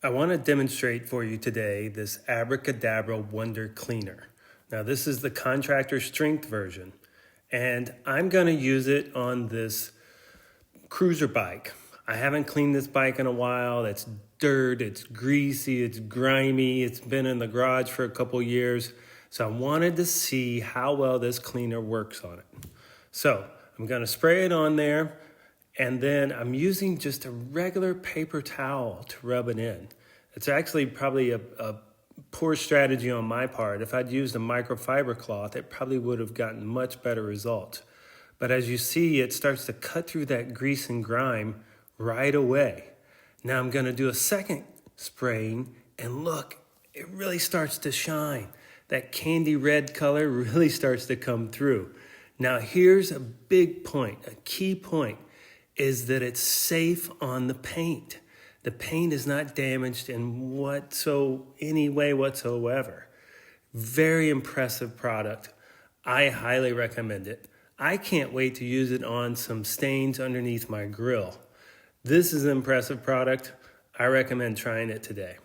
I want to demonstrate for you today this Abracadabra Wonder Cleaner. Now this is the contractor strength version, and I'm going to use it on this cruiser bike. I haven't cleaned this bike in a while. It's dirt, it's greasy, it's grimy, it's been in the garage for a couple years. So I wanted to see how well this cleaner works on it. So I'm going to spray it on there. And then I'm using just a regular paper towel to rub it in. It's actually probably a poor strategy on my part. If I'd used a microfiber cloth, it probably would have gotten much better results. But as you see, it starts to cut through that grease and grime right away. Now I'm going to do a second spraying, and look, it really starts to shine. That candy red color really starts to come through. Now here's a big point, a key point, is that it's safe on the paint. The paint is not damaged in any way whatsoever. Very impressive product. I highly recommend it. I can't wait to use it on some stains underneath my grill. This is an impressive product. I recommend trying it today.